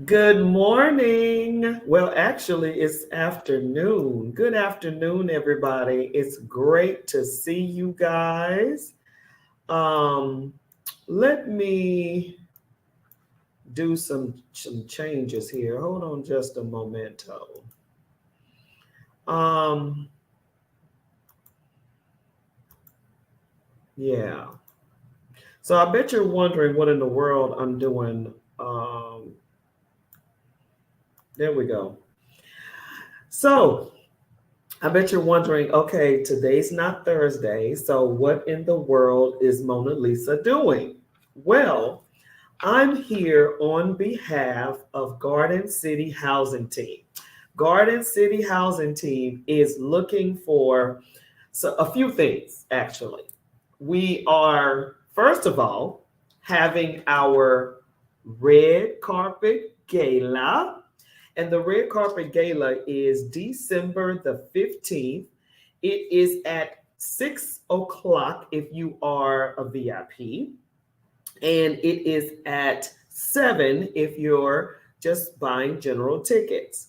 Good morning. Well, actually, it's afternoon. Good afternoon, everybody. It's great to see you guys. Um, Let me do some changes here. Hold on just a momento. Um, yeah. So I bet you're wondering what in the world I'm doing. There we go. So I bet you're wondering, okay, today's not Thursday, so what in the world is Mona Lisa doing? Well, I'm here on behalf of Garden City Housing Team. Garden City Housing Team is looking for a few things, actually. We are, first of all, having our red carpet gala, and the red carpet gala is December the 15th. It is at 6 o'clock if you are a VIP, and it is at 7 if you're just buying general tickets.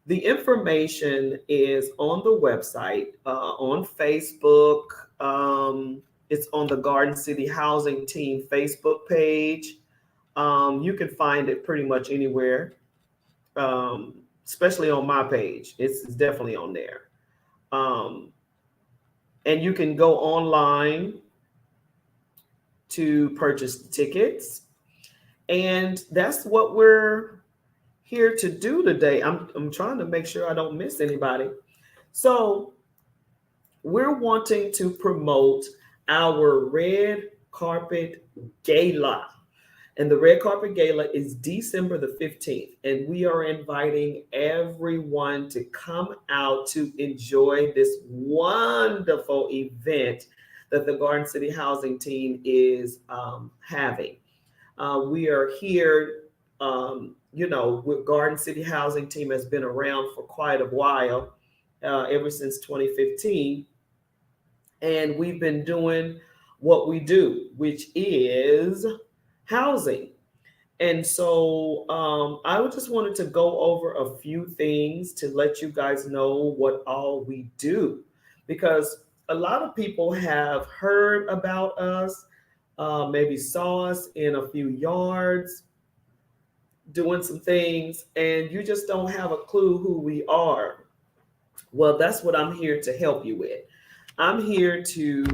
The information is on the website, on Facebook. It's on the Garden City Housing Team Facebook page. You can find it pretty much anywhere, um, especially on my page. It's definitely on there. Um, and you can go online to purchase the tickets. And that's what we're here to do today. I'm trying to make sure I don't miss anybody. So, we're wanting to promote our red carpet gala. And the red carpet gala is December the 15th. And we are inviting everyone to come out to enjoy this wonderful event that the Garden City Housing Team is having. We are here, with Garden City Housing Team has been around for quite a while, ever since 2015. And we've been doing what we do, which is housing. And so I just wanted to go over a few things to let you guys know what all we do, because a lot of people have heard about us, maybe saw us in a few yards doing some things, and you just don't have a clue who we are. Well, that's what I'm here to help you with. I'm here to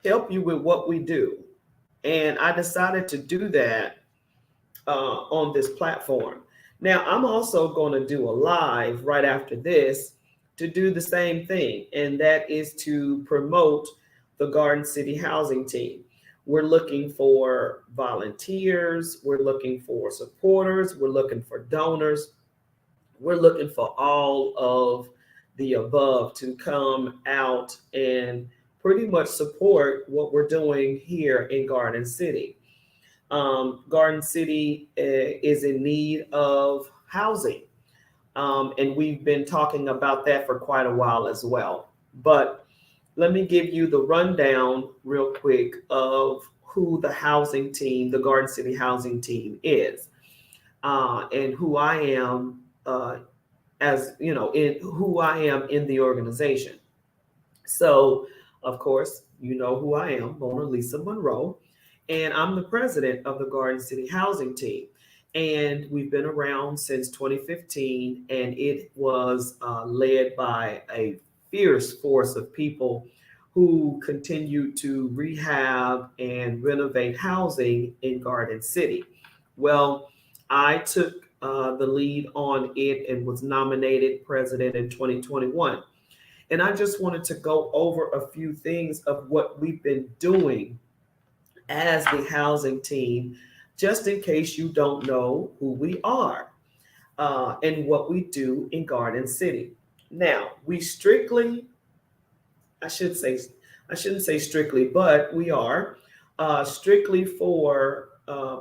help you with what we do. And I decided to do that on this platform. Now, I'm also going to do a live right after this to do the same thing, and that is to promote the Garden City Housing Team. We're looking for volunteers, we're looking for supporters, we're looking for donors, we're looking for all of the above to come out and pretty much support what we're doing here in Garden City. Garden City is in need of housing, and we've been talking about that for quite a while as well. But let me give you the rundown real quick of who the housing team, the Garden City Housing Team, is, and who I am, as you know, in who I am in the organization. So, of course, you know who I am, Mona Lisa Monroe, and I'm the president of the Garden City Housing Team. And we've been around since 2015, and it was led by a fierce force of people who continue to rehab and renovate housing in Garden City. Well, I took the lead on it and was nominated president in 2021. And I just wanted to go over a few things of what we've been doing as the housing team, just in case you don't know who we are, and what we do in Garden City. Now, we strictly, I should say, I shouldn't say strictly, but we are strictly for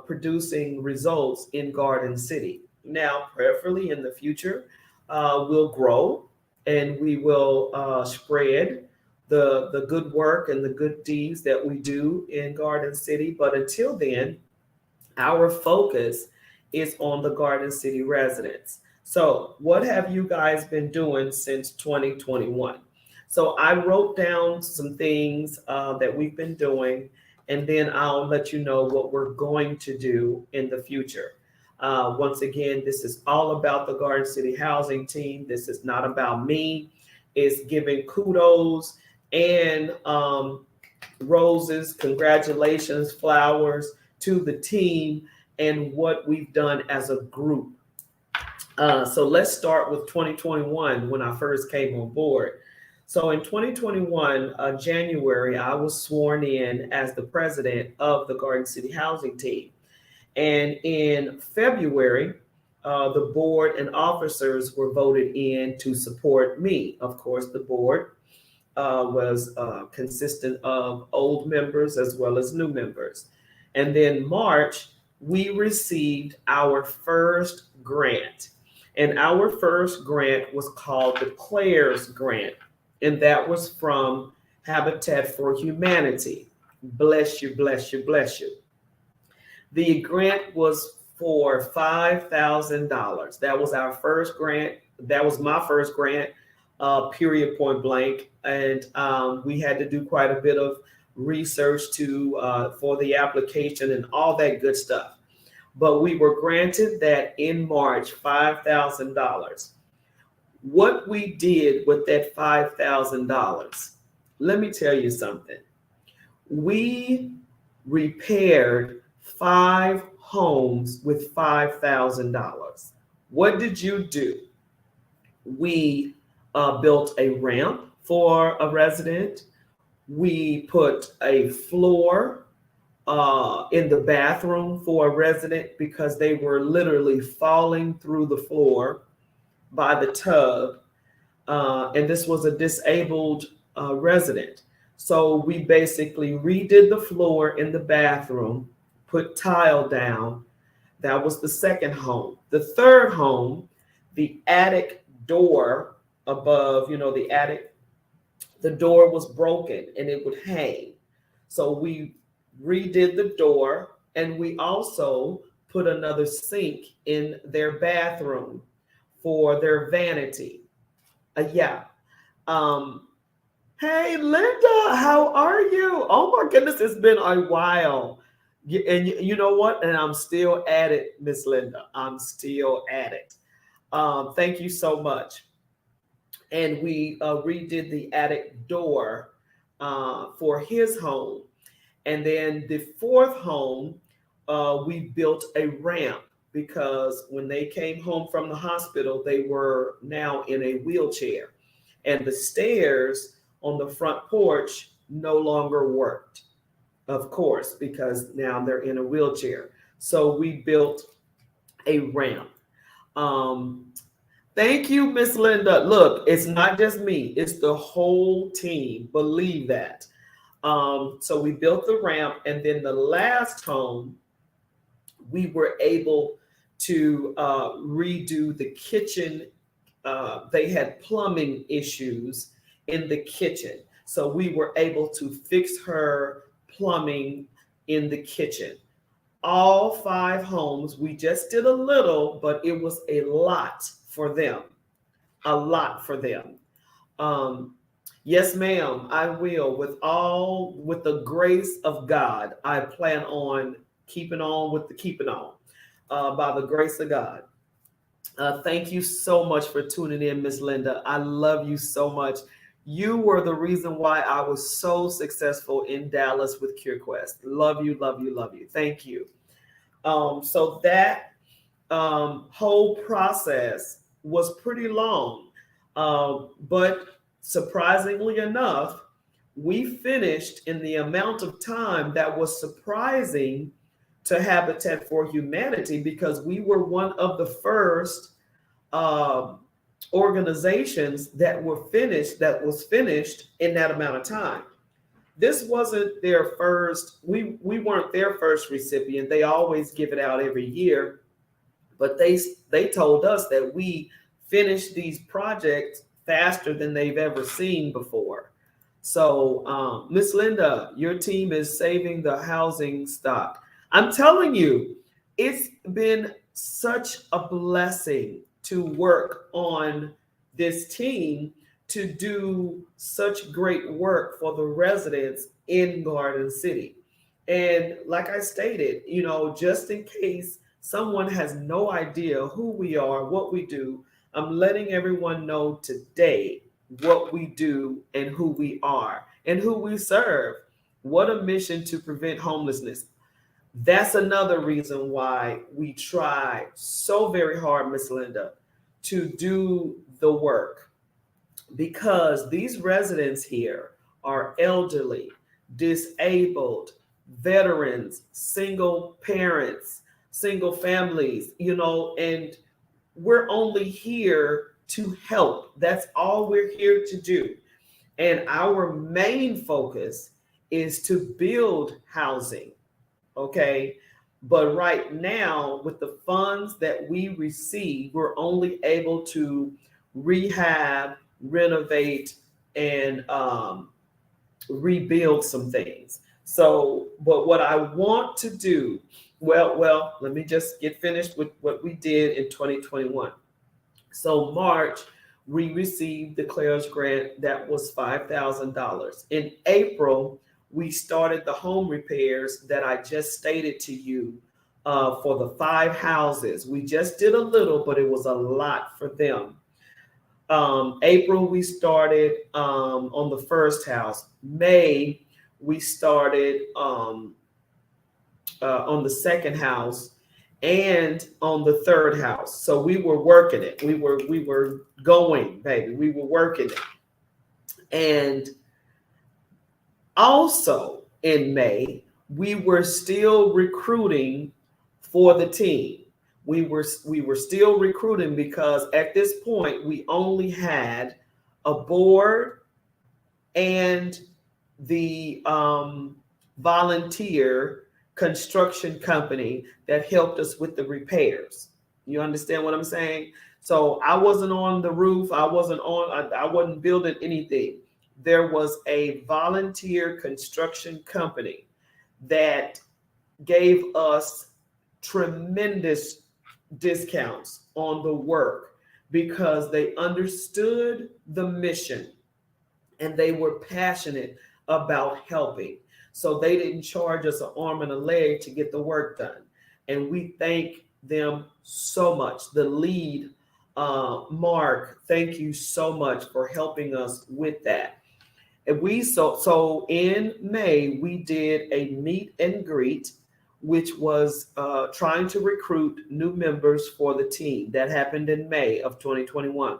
producing results in Garden City. Now, prayerfully in the future, we'll grow and we will spread the good work and the good deeds that we do in Garden City. But until then, our focus is on the Garden City residents. So, what have you guys been doing since 2021? So, I wrote down some things that we've been doing, and then I'll let you know what we're going to do in the future. Once again, this is all about the Garden City Housing Team. This is not about me. It's giving kudos and roses, congratulations, flowers to the team and what we've done as a group. So let's start with 2021 when I first came on board. So in 2021, January, I was sworn in as the president of the Garden City Housing Team. And in February, the board and officers were voted in to support me. Of course, the board was consistent of old members as well as new members. And then March, we received our first grant. And our first grant was called the CLARES Grant. And that was from Habitat for Humanity. Bless you, bless you, bless you. The grant was for $5,000. That was our first grant. That was my first grant, period, point blank. And we had to do quite a bit of research for the application and all that good stuff. But we were granted that in March, $5,000. What we did with that $5,000, let me tell you something. We repaired 5 homes with $5,000. What did you do? We built a ramp for a resident. We put a floor in the bathroom for a resident because they were literally falling through the floor by the tub. And this was a disabled resident. So we basically redid the floor in the bathroom, put tile down. That was the second home. The third home, the attic door above, the attic, the door was broken and it would hang. So we redid the door, and we also put another sink in their bathroom for their vanity. Yeah. Hey, Linda, how are you? Oh my goodness, it's been a while. And you know what? And I'm still at it, Miss Linda. I'm still at it. Thank you so much. And we redid the attic door for his home. And then the fourth home, we built a ramp because when they came home from the hospital, they were now in a wheelchair. And the stairs on the front porch no longer worked, of course, because now they're in a wheelchair. So we built a ramp. Thank you, Miss Linda. Look, it's not just me, it's the whole team. Believe that. So we built the ramp, and then the last home, we were able to redo the kitchen. They had plumbing issues in the kitchen. So we were able to fix her plumbing in the kitchen. All 5 homes, we just did a little, but it was a lot for them. A lot for them. Yes, ma'am, I will. With the grace of God, I plan on keeping on with the keeping on by the grace of God. Thank you so much for tuning in, Miss Linda. I love you so much. You were the reason why I was so successful in Dallas with CureQuest. Love you, love you, love you. Thank you. So that whole process was pretty long, but surprisingly enough, we finished in the amount of time that was surprising to Habitat for Humanity, because we were one of the first organizations that was finished in that amount of time. This wasn't their first, we weren't their first recipient. They always give it out every year, but they told us that we finished these projects faster than they've ever seen before. So, Miss Linda, your team is saving the housing stock. I'm telling you, it's been such a blessing to work on this team to do such great work for the residents in Garden City. And like I stated, just in case someone has no idea who we are, what we do, I'm letting everyone know today what we do and who we are and who we serve. What a mission to prevent homelessness. That's another reason why we try so very hard, Miss Linda, to do the work, because these residents here are elderly, disabled, veterans, single parents, single families, and we're only here to help. That's all we're here to do. And our main focus is to build housing. Okay. But right now, with the funds that we receive, we're only able to rehab, renovate, and rebuild some things. So, but what I want to do, well, let me just get finished with what we did in 2021. So, March, we received the CLARES grant that was $5,000. In April, we started the home repairs that I just stated to you for the 5 houses. We just did a little, but it was a lot for them. April, we started on the first house. May, we started on the second house and on the third house. So we were working it. We were going, baby. We were working it. And also in May, we were still recruiting for the team. We were still recruiting because at this point we only had a board and the volunteer construction company that helped us with the repairs. You understand what I'm saying? So I wasn't on the roof. I wasn't building anything. There was a volunteer construction company that gave us tremendous discounts on the work because they understood the mission and they were passionate about helping. So they didn't charge us an arm and a leg to get the work done. And we thank them so much. The lead, Mark, thank you so much for helping us with that. And so in May, we did a meet and greet, which was trying to recruit new members for the team. That happened in May of 2021.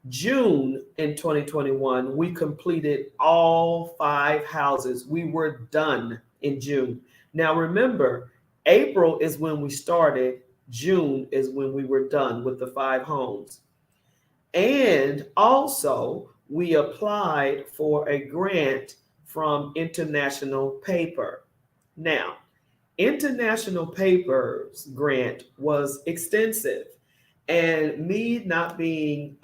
June in 2021, we completed all 5 houses. We were done in June. Now remember, April is when we started. June is when we were done with the 5 homes. And also, we applied for a grant from International Paper. Now, International Paper's grant was extensive. And me not being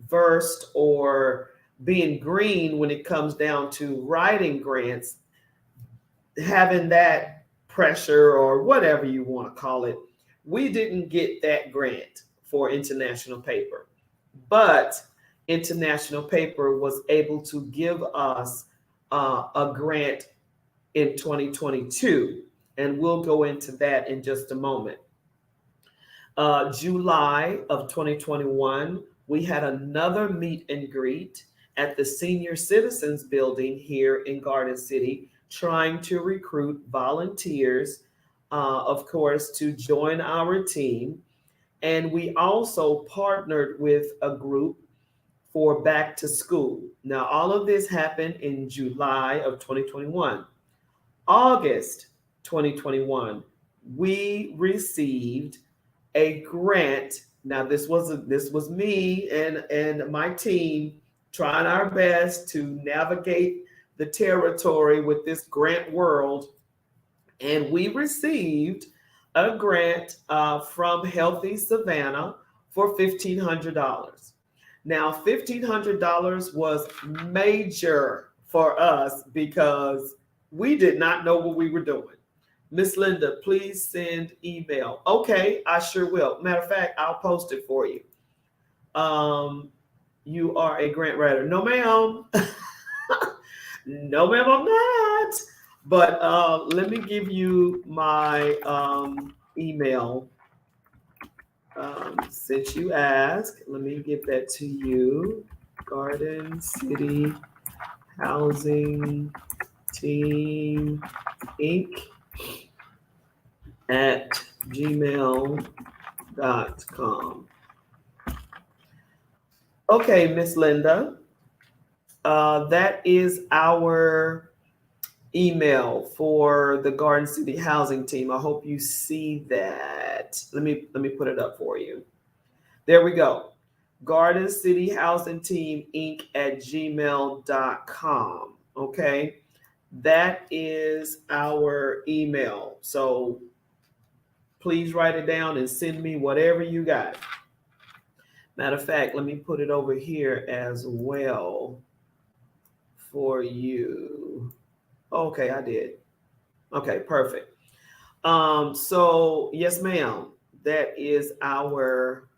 versed or being green when it comes down to writing grants, having that pressure or whatever you want to call it, we didn't get that grant for International Paper. But International Paper was able to give us a grant in 2022. And we'll go into that in just a moment. July of 2021, we had another meet and greet at the Senior Citizens Building here in Garden City, trying to recruit volunteers, of course, to join our team. And we also partnered with a group for back to school. Now, all of this happened in July of 2021. August 2021, we received a grant. Now this was me and my team trying our best to navigate the territory with this grant world, and we received a grant from Healthy Savannah for $1,500. Now $1,500 was major for us because we did not know what we were doing. Miss Linda, please send email. Okay, I sure will. Matter of fact, I'll post it for you. You are a grant writer. No, ma'am. No, ma'am, I'm not. But let me give you my email. Since you asked, let me give that to you. Garden City Housing Team Inc. at gmail.com. Okay, Miss Linda, that is our email for the Garden City Housing Team. I hope you see that. Let me put it up for you. There we go. Garden City Housing Team Inc. at gmail.com. Okay. That is our email. So please write it down and send me whatever you got. Matter of fact, let me put it over here as well for you. Okay, I did. Okay, perfect. So yes, ma'am, that is our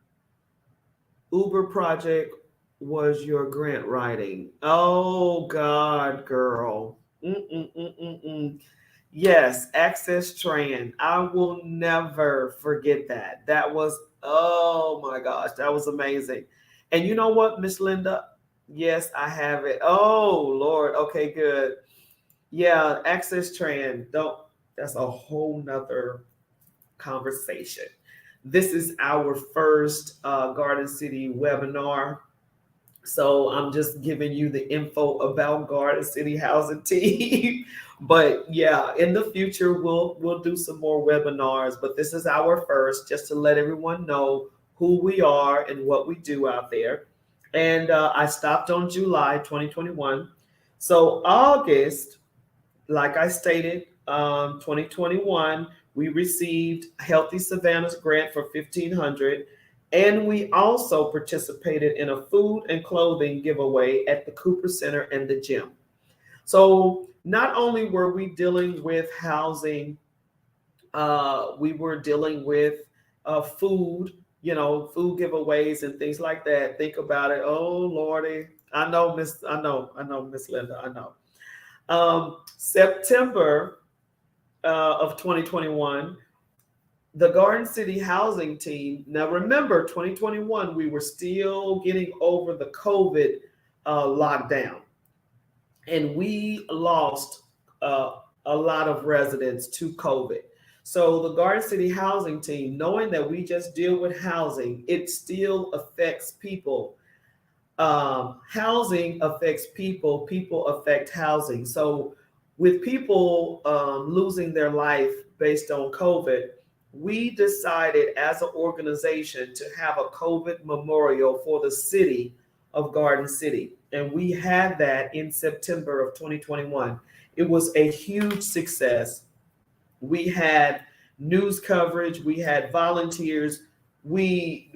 Uber project was your grant writing. Oh God, girl. Mm-mm-mm-mm-mm. Yes, Access Tran. I will never forget that. That was, oh my gosh, that was amazing. And you know what, Miss Linda? Yes, I have it. Oh Lord. Okay, good. Yeah, Access Tran. Don't, that's a whole nother conversation. This is our first Garden City webinar. So I'm just giving you the info about Garden City Housing Team. But yeah, in the future we'll do some more webinars. But this is our first, just to let everyone know who we are and what we do out there. And I stopped on July 2021. So August, like I stated, 2021, we received Healthy Savannah's grant for $1,500, and we also participated in a food and clothing giveaway at the Cooper Center and the gym. So not only were we dealing with housing, we were dealing with food, food giveaways and things like that. Think about it. Oh Lordy, I know, Miss Linda, I know. September of 2021, the Garden City Housing Team. Now, remember, 2021, we were still getting over the COVID lockdown, and we lost a lot of residents to COVID. So, the Garden City Housing Team, knowing that we just deal with housing, it still affects people. Housing affects people, people affect housing. So with people losing their life based on COVID, we decided as an organization to have a COVID memorial for the city of Garden City. And we had that in September of 2021. It was a huge success. We had news coverage, we had volunteers, we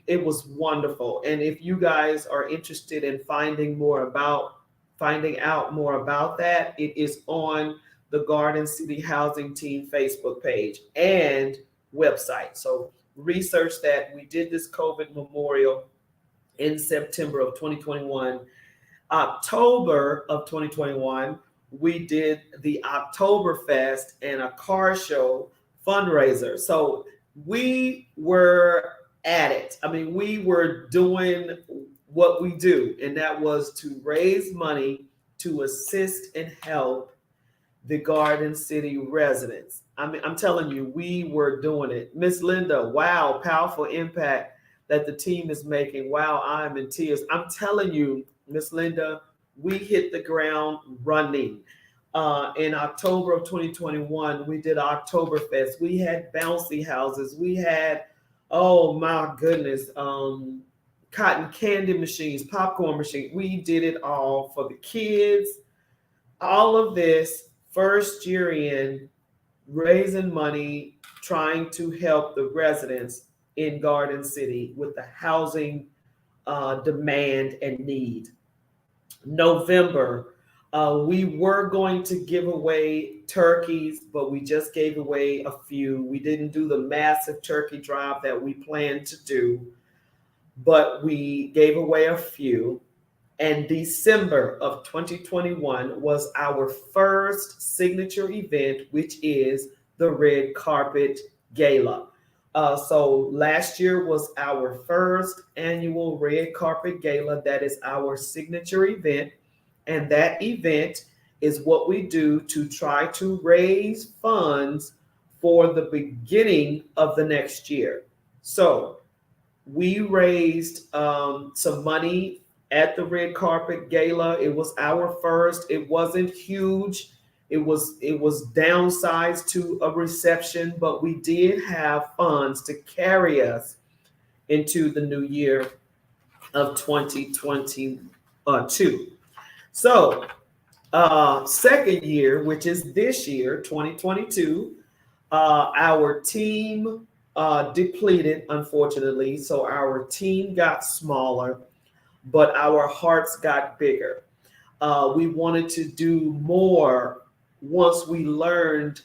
it was wonderful. And if you guys are interested in finding out more about that, it is on the Garden City Housing Team Facebook page and website. So research that. We did this COVID memorial in September of 2021. October of 2021, we did the Oktoberfest and a car show fundraiser. So we were at it. I mean, we were doing what we do, and that was to raise money to assist and help the Garden City residents. I mean, I'm telling you, we were doing it. Miss Linda, wow, powerful impact that the team is making. Wow, I'm in tears. I'm telling you, Miss Linda, we hit the ground running. In October of 2021, we did Oktoberfest. We had bouncy houses. We had, oh my goodness, cotton candy machines, popcorn machines. We did it all for the kids. All of this first year in, raising money, trying to help the residents in Garden City with the housing demand and need. November, we were going to give away turkeys, but we just gave away a few. We didn't do the massive turkey drive that we planned to do, but we gave away a few. And December of 2021 was our first signature event, which is the Red Carpet Gala. So last year was our first annual Red Carpet Gala. That is our signature event. And that event is what we do to try to raise funds for the beginning of the next year. So we raised some money at the Red Carpet Gala. It was our first. It wasn't huge. It was downsized to a reception, but we did have funds to carry us into the new year of 2022. So, second year, which is this year, 2022, our team depleted, unfortunately. So our team got smaller, but our hearts got bigger. We wanted to do more once we learned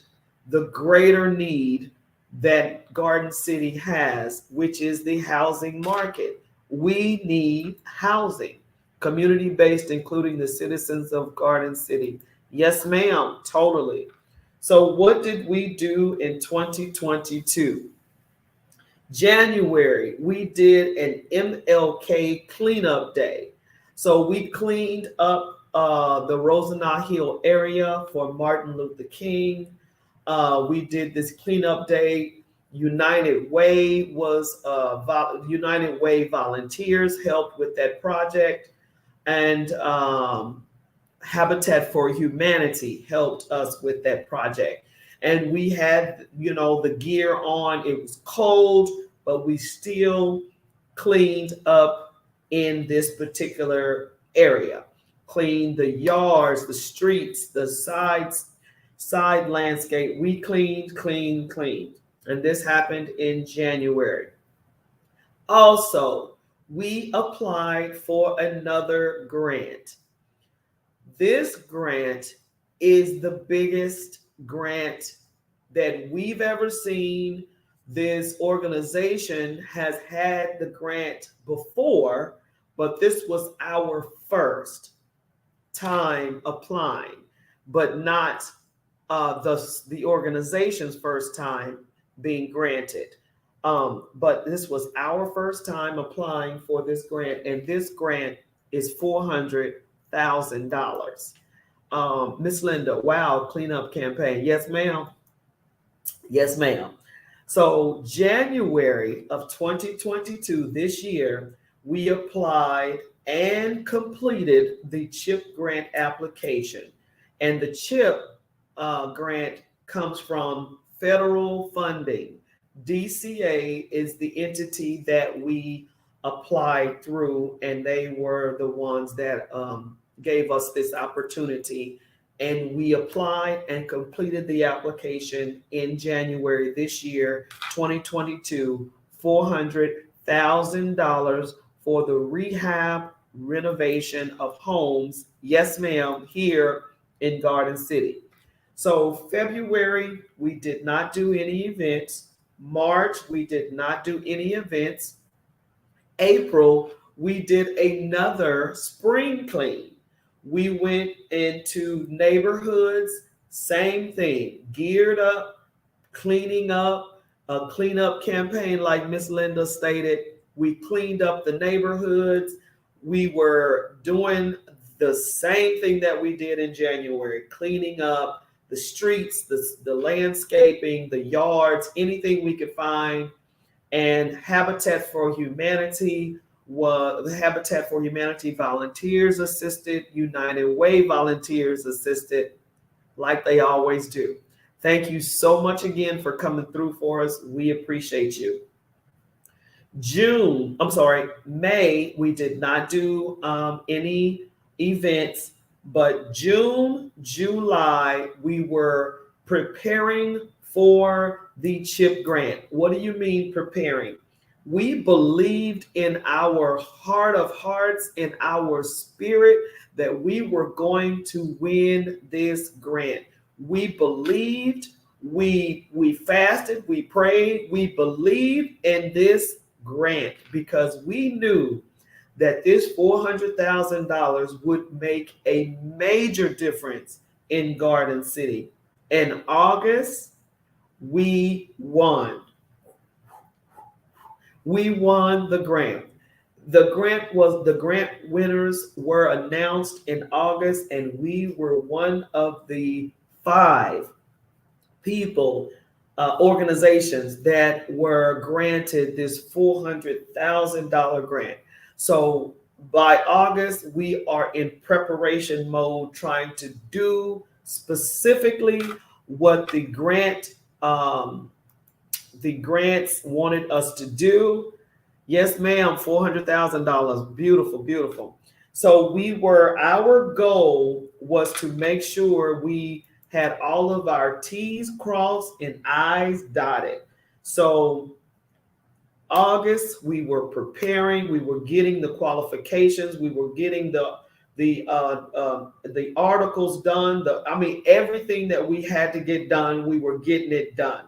the greater need that Garden City has, which is the housing market. We need housing, community based, including the citizens of Garden City. Yes, ma'am, totally. So, what did we do in 2022? January, we did an MLK cleanup day. So we cleaned up the Rosenau Hill area for Martin Luther King. We did this cleanup day. United Way United Way volunteers helped with that project, and Habitat for Humanity helped us with that project. And we had, the gear on. It was cold, but we still cleaned up in this particular area. Cleaned the yards, the streets, the side landscape. We cleaned. And this happened in January. Also, we applied for another grant. This grant is the biggest grant that we've ever seen. This organization has had the grant before, but this was our first time applying, but not the organization's first time being granted. But this was our first time applying for this grant, and this grant is $400,000. Miss Linda, wow, cleanup campaign. Yes, ma'am. Yes, ma'am. So January of 2022, this year, we applied and completed the CHIP grant application. And the CHIP grant comes from federal funding. DCA is the entity that we applied through, and they were the ones that gave us this opportunity. And we applied and completed the application in January this year, 2022, $400,000 for the rehab renovation of homes. Yes, ma'am, here in Garden City. So February, we did not do any events. March, we did not do any events. April, we did another spring clean. We went into neighborhoods, same thing, geared up, cleaning up, a cleanup campaign like Miss Linda stated. We cleaned up the neighborhoods. We were doing the same thing that we did in January, cleaning up the streets, the landscaping, the yards, anything we could find. And Habitat for Humanity the Habitat for Humanity volunteers assisted, United Way volunteers assisted, like they always do. Thank you so much again for coming through for us. We appreciate you. May, we did not do any events, but June, July, we were preparing for the CHIP grant. What do you mean preparing? We believed in our heart of hearts, in our spirit, that we were going to win this grant. We believed, we fasted, we prayed, we believed in this grant because we knew that this $400,000 would make a major difference in Garden City. In August, we won. We won the grant. The grant winners were announced in August, and we were one of the five people, organizations that were granted this $400,000 grant. So by August, we are in preparation mode, trying to do specifically what the grants wanted us to do. Yes, ma'am, $400,000. Beautiful, beautiful. So our goal was to make sure we had all of our T's crossed and I's dotted. So August, we were preparing, we were getting the qualifications, we were getting the articles done. Everything that we had to get done, we were getting it done.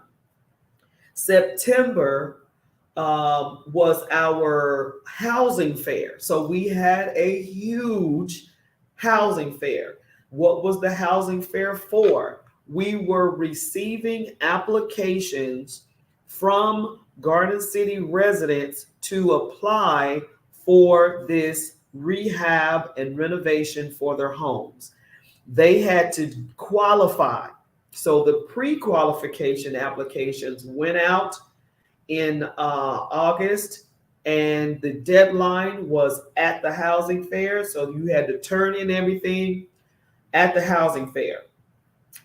September was our housing fair. So we had a huge housing fair. What was the housing fair for? We were receiving applications from Garden City residents to apply for this rehab and renovation for their homes. They had to qualify. So the pre-qualification applications went out in August, and the deadline was at the housing fair. So you had to turn in everything at the housing fair.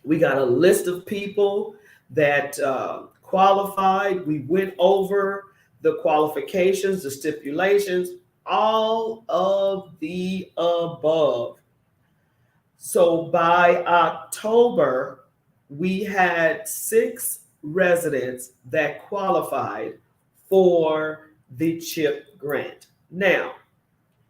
We got a list of people that qualified. We went over the qualifications, the stipulations, all of the above. So by October, we had 6 residents that qualified for the CHIP grant. Now,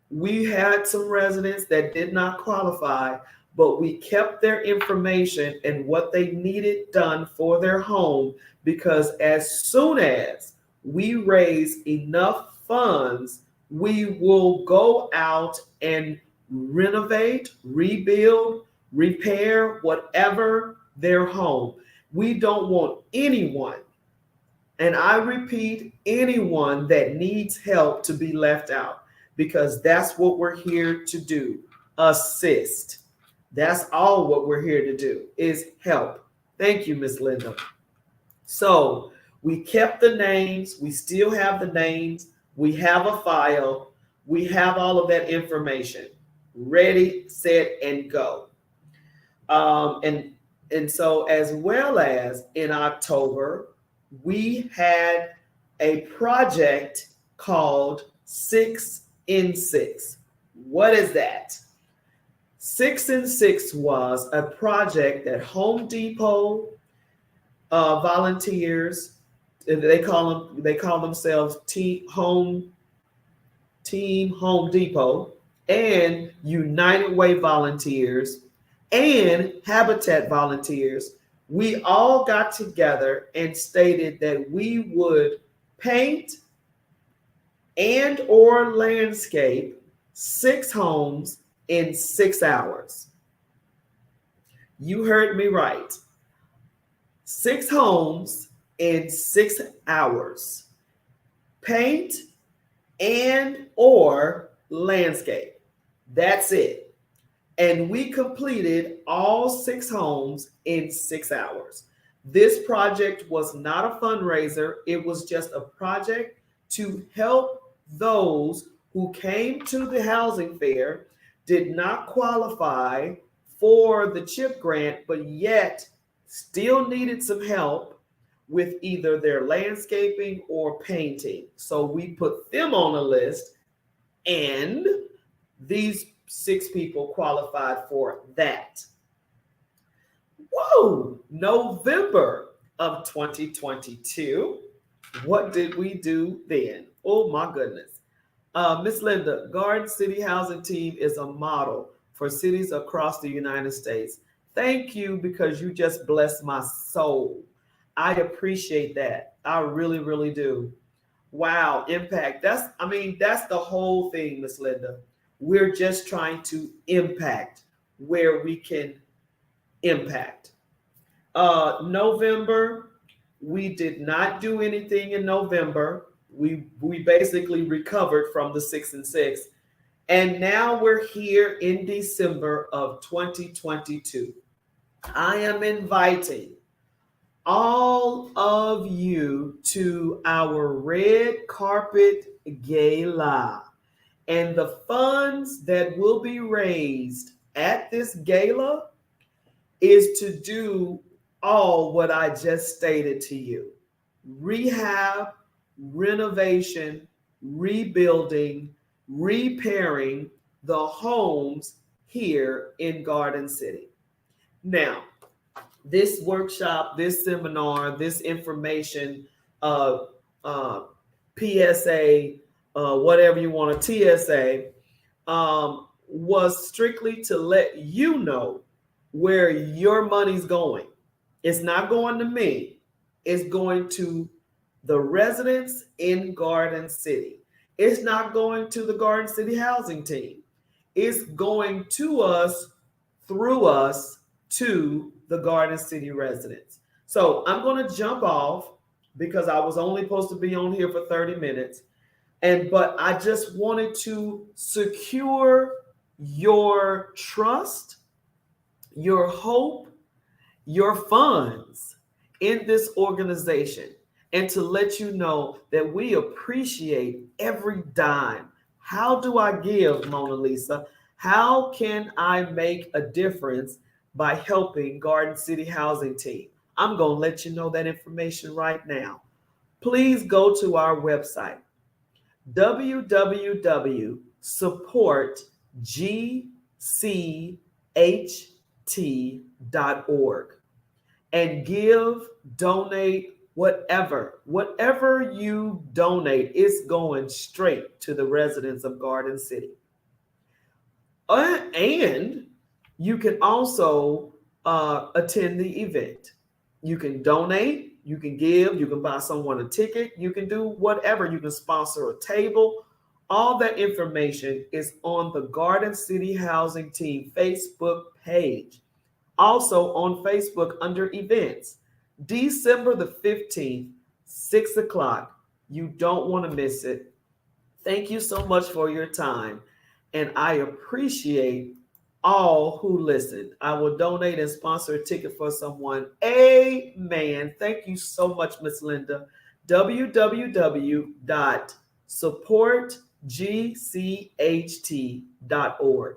we had some residents that did not qualify, but we kept their information and what they needed done for their home, because as soon as we raise enough funds, we will go out and renovate, rebuild, repair, whatever their home. We don't want anyone, and I repeat, anyone that needs help to be left out, because that's what we're here to do. Assist. That's all what we're here to do, is help. Thank you, Miss Linda. So we kept the names. We still have the names. We have a file. We have all of that information ready, set, and go. And so, as well as in October, we had a project called 6 in 6. What is that? 6 in 6 was a project that Home Depot volunteers, they call themselves Team Home Depot, and United Way volunteers and Habitat volunteers. We all got together and stated that we would paint and or landscape 6 homes in 6 hours. You heard me right. 6 homes in 6 hours. Paint and or landscape. That's it. And we completed all 6 homes in 6 hours. This project was not a fundraiser. It was just a project to help those who came to the housing fair, did not qualify for the CHIP grant, but yet still needed some help with either their landscaping or painting. So we put them on a list, and these 6 people qualified for that. Whoa! November of 2022. What did we do then? Oh my goodness. Miss Linda, Garden City Housing Team is a model for cities across the United States. Thank you because you just blessed my soul. I appreciate that. I really, really do. Wow, impact. That's the whole thing, Miss Linda. We're just trying to impact where we can impact. November, we did not do anything in November. We basically recovered from the 6 and 6. And now we're here in December of 2022. I am inviting all of you to our red carpet gala. And the funds that will be raised at this gala is to do all what I just stated to you: rehab, renovation, rebuilding, repairing the homes here in Garden City. Now, this workshop, this seminar, this information, uh, uh, PSA, whatever you want, a TSA, was strictly to let you know where your money's going. It's not going to me. It's going to the residents in Garden City. It's not going to the Garden City housing team. It's going to us, through us, to the Garden City residents. So I'm going to jump off because I was only supposed to be on here for 30 minutes. But I just wanted to secure your trust, your hope, your funds in this organization, and to let you know that we appreciate every dime. How do I give, Mona Lisa? How can I make a difference by helping Garden City Housing Team? I'm going to let you know that information right now. Please go to our website, www.supportgcht.org, and give, donate, whatever you donate is going straight to the residents of Garden City. And you can also attend the event. You can donate, you can give, you can buy someone a ticket, you can do whatever. You can sponsor a table. All that information is on the Garden City Housing Team Facebook page. Also on Facebook under events. December the 15th, 6 o'clock. You don't want to miss it. Thank you so much for your time. And I appreciate all who listened. I will donate and sponsor a ticket for someone. Amen. Thank you so much, Miss Linda. www.supportgcht.org.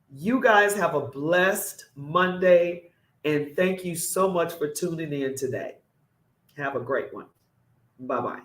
You guys have a blessed Monday, and thank you so much for tuning in today. Have a great one. Bye-bye.